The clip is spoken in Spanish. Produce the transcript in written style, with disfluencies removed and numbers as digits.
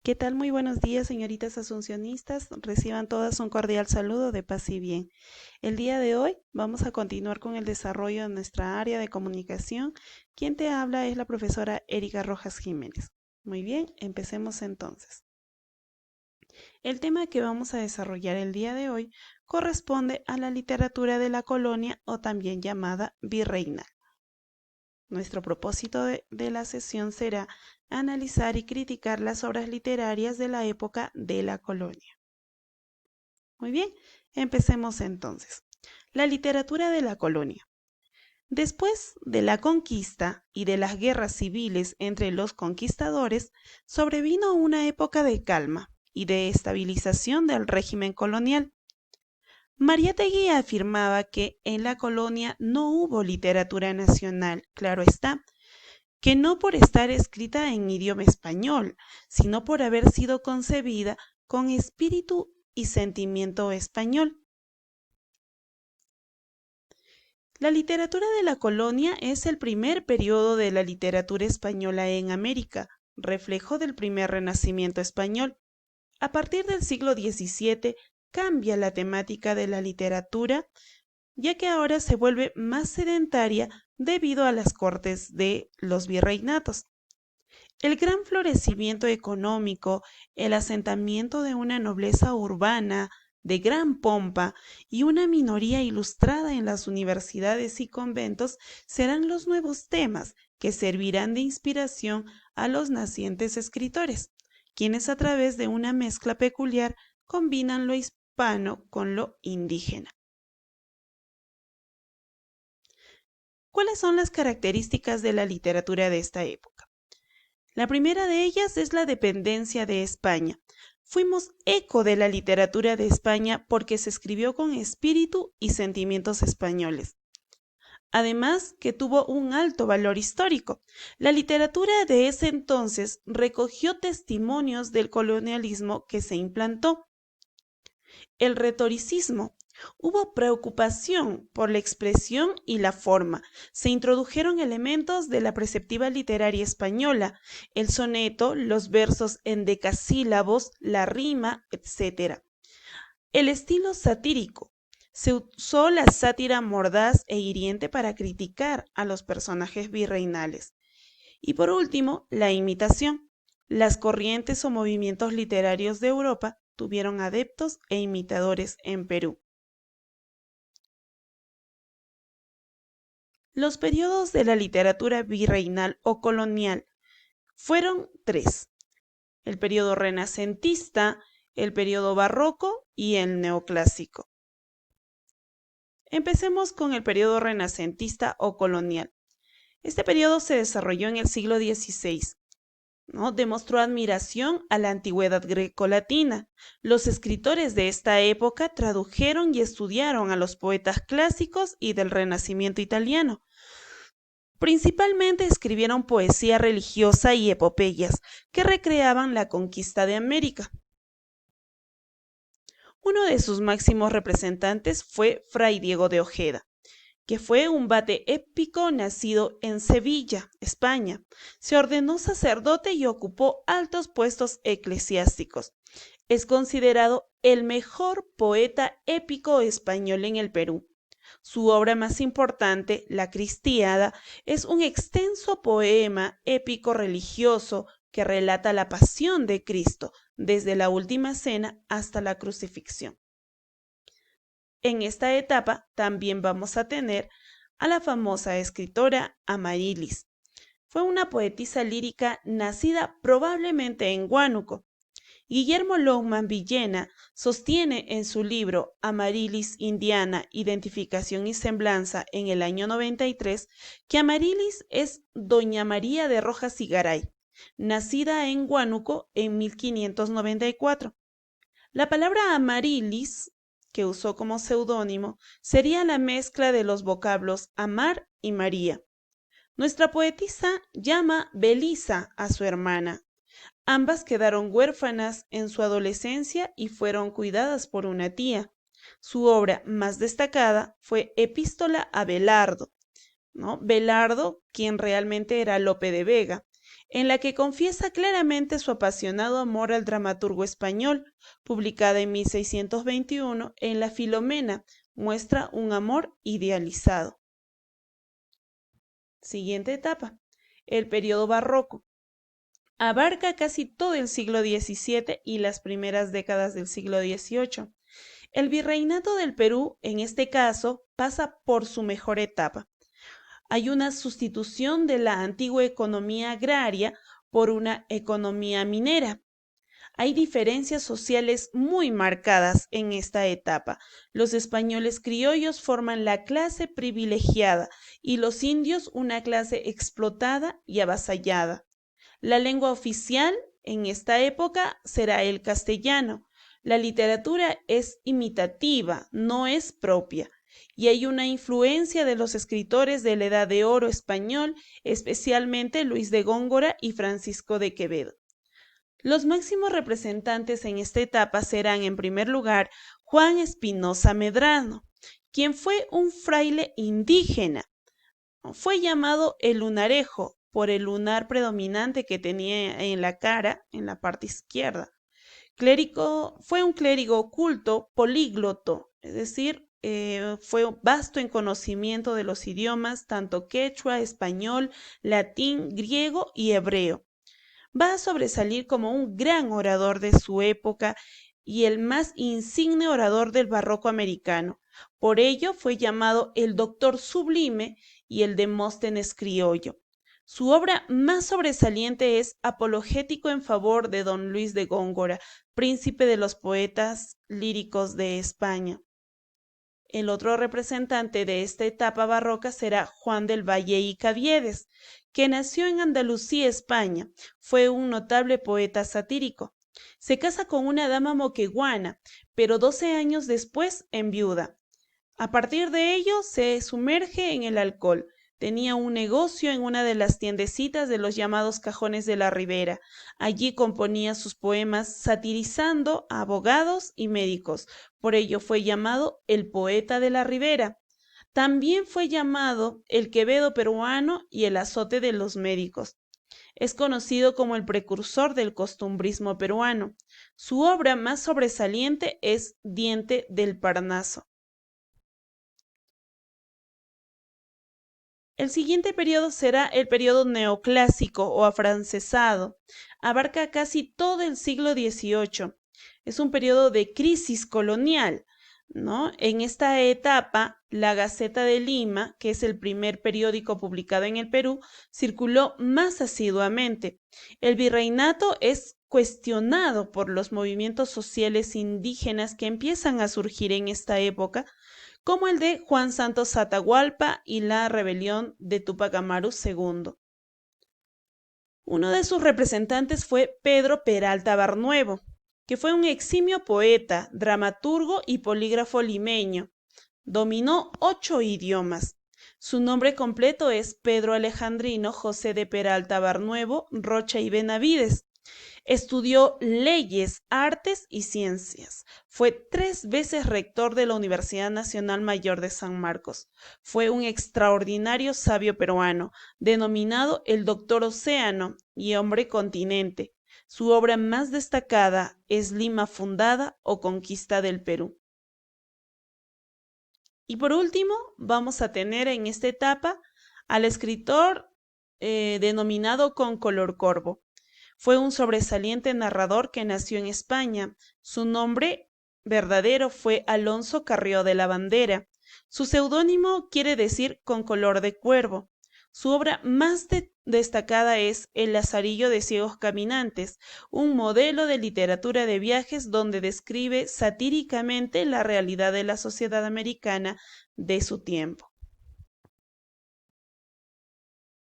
¿Qué tal? Muy buenos días, señoritas asuncionistas. Reciban todas un cordial saludo de paz y bien. El día de hoy vamos a continuar con el desarrollo de nuestra área de comunicación. Quien te habla es la profesora Erika Rojas Jiménez. Muy bien, empecemos entonces. El tema que vamos a desarrollar el día de hoy corresponde a la literatura de la colonia o también llamada virreinal. Nuestro propósito de la sesión será analizar y criticar las obras literarias de la época de la colonia. Muy bien, empecemos entonces. La literatura de la colonia. Después de la conquista y de las guerras civiles entre los conquistadores, sobrevino una época de calma y de estabilización del régimen colonial. Mariátegui afirmaba que en la colonia no hubo literatura nacional, claro está, que no por estar escrita en idioma español, sino por haber sido concebida con espíritu y sentimiento español. La literatura de la colonia es el primer periodo de la literatura española en América, reflejo del primer renacimiento español. A partir del siglo XVII cambia la temática de la literatura, ya que ahora se vuelve más sedentaria debido a las cortes de los virreinatos. El gran florecimiento económico, el asentamiento de una nobleza urbana de gran pompa y una minoría ilustrada en las universidades y conventos serán los nuevos temas que servirán de inspiración a los nacientes escritores, quienes a través de una mezcla peculiar combinan lo hispano con lo indígena. ¿Cuáles son las características de la literatura de esta época? La primera de ellas es la dependencia de España. Fuimos eco de la literatura de España porque se escribió con espíritu y sentimientos españoles. Además, que tuvo un alto valor histórico. La literatura de ese entonces recogió testimonios del colonialismo que se implantó. El retoricismo. Hubo preocupación por la expresión y la forma. Se introdujeron elementos de la preceptiva literaria española, el soneto, los versos en decasílabos, la rima, etc. El estilo satírico. Se usó la sátira mordaz e hiriente para criticar a los personajes virreinales. Y por último, la imitación. Las corrientes o movimientos literarios de Europa tuvieron adeptos e imitadores en Perú. Los periodos de la literatura virreinal o colonial fueron tres: el periodo renacentista, el periodo barroco y el neoclásico. Empecemos con el periodo renacentista o colonial. Este periodo se desarrolló en el siglo XVI. ¿No? Demostró admiración a la antigüedad grecolatina. Los escritores de esta época tradujeron y estudiaron a los poetas clásicos y del Renacimiento italiano. Principalmente escribieron poesía religiosa y epopeyas que recreaban la conquista de América. Uno de sus máximos representantes fue Fray Diego de Ojeda, que fue un vate épico nacido en Sevilla, España. Se ordenó sacerdote y ocupó altos puestos eclesiásticos. Es considerado el mejor poeta épico español en el Perú. Su obra más importante, La Cristiada, es un extenso poema épico religioso que relata la pasión de Cristo desde la última cena hasta la crucifixión. En esta etapa también vamos a tener a la famosa escritora Amaryllis. Fue una poetisa lírica nacida probablemente en Huánuco. Guillermo Lohmann Villena sostiene en su libro Amaryllis Indiana, Identificación y Semblanza en el año 93 que Amaryllis es Doña María de Rojas y Garay, nacida en Huánuco en 1594. La palabra Amaryllis, que usó como seudónimo, sería la mezcla de los vocablos amar y María. Nuestra poetisa llama Belisa a su hermana. Ambas quedaron huérfanas en su adolescencia y fueron cuidadas por una tía. Su obra más destacada fue Epístola a Belardo, ¿no? Belardo, quien realmente era Lope de Vega. en la que confiesa claramente su apasionado amor al dramaturgo español, publicada en 1621 en La Filomena, muestra un amor idealizado. Siguiente etapa, el periodo barroco. Abarca casi todo el siglo XVII y las primeras décadas del siglo XVIII. El virreinato del Perú, en este caso, pasa por su mejor etapa. Hay una sustitución de la antigua economía agraria por una economía minera. Hay diferencias sociales muy marcadas en esta etapa. Los españoles criollos forman la clase privilegiada y los indios una clase explotada y avasallada. La lengua oficial en esta época será el castellano. La literatura es imitativa, no es propia, y hay una influencia de los escritores de la Edad de Oro español, especialmente Luis de Góngora y Francisco de Quevedo. Los máximos representantes en esta etapa serán, en primer lugar, Juan Espinosa Medrano, quien fue un fraile indígena. Fue llamado el lunarejo por el lunar predominante que tenía en la cara, en la parte izquierda. Fue un clérigo culto, polígloto, es decir, fue vasto en conocimiento de los idiomas, tanto quechua, español, latín, griego y hebreo. Va a sobresalir como un gran orador de su época y el más insigne orador del barroco americano. Por ello fue llamado el Doctor Sublime y el Demóstenes criollo. Su obra más sobresaliente es Apologético en favor de don Luis de Góngora, príncipe de los poetas líricos de España. El otro representante de esta etapa barroca será Juan del Valle y Caviedes, que nació en Andalucía, España. Fue un notable poeta satírico. Se casa con una dama moqueguana, pero 12 años después enviuda. A partir de ello se sumerge en el alcohol. Tenía un negocio en una de las tiendecitas de los llamados cajones de la Ribera. Allí componía sus poemas satirizando a abogados y médicos. Por ello fue llamado el poeta de la Ribera. También fue llamado el Quevedo peruano y el azote de los médicos. Es conocido como el precursor del costumbrismo peruano. Su obra más sobresaliente es Diente del Parnaso. El siguiente periodo será el periodo neoclásico o afrancesado. Abarca casi todo el siglo XVIII. Es un periodo de crisis colonial, ¿no? En esta etapa, la Gaceta de Lima, que es el primer periódico publicado en el Perú, circuló más asiduamente. El virreinato es cuestionado por los movimientos sociales indígenas que empiezan a surgir en esta época, como el de Juan Santos Atahualpa y la rebelión de Túpac Amaru II. Uno de sus representantes fue Pedro Peralta Barnuevo, que fue un eximio poeta, dramaturgo y polígrafo limeño. Dominó 8 idiomas. Su nombre completo es Pedro Alejandrino José de Peralta Barnuevo Rocha y Benavides. Estudió leyes, artes y ciencias. Fue 3 veces rector de la Universidad Nacional Mayor de San Marcos. Fue un extraordinario sabio peruano, denominado el Doctor Océano y Hombre Continente. Su obra más destacada es Lima Fundada o Conquista del Perú. Y por último, vamos a tener en esta etapa al escritor denominado Concolor Corvo. Fue un sobresaliente narrador que nació en España. Su nombre verdadero fue Alonso Carrió de la Bandera. Su seudónimo quiere decir con color de cuervo. Su obra más destacada es El Lazarillo de Ciegos Caminantes, un modelo de literatura de viajes donde describe satíricamente la realidad de la sociedad americana de su tiempo.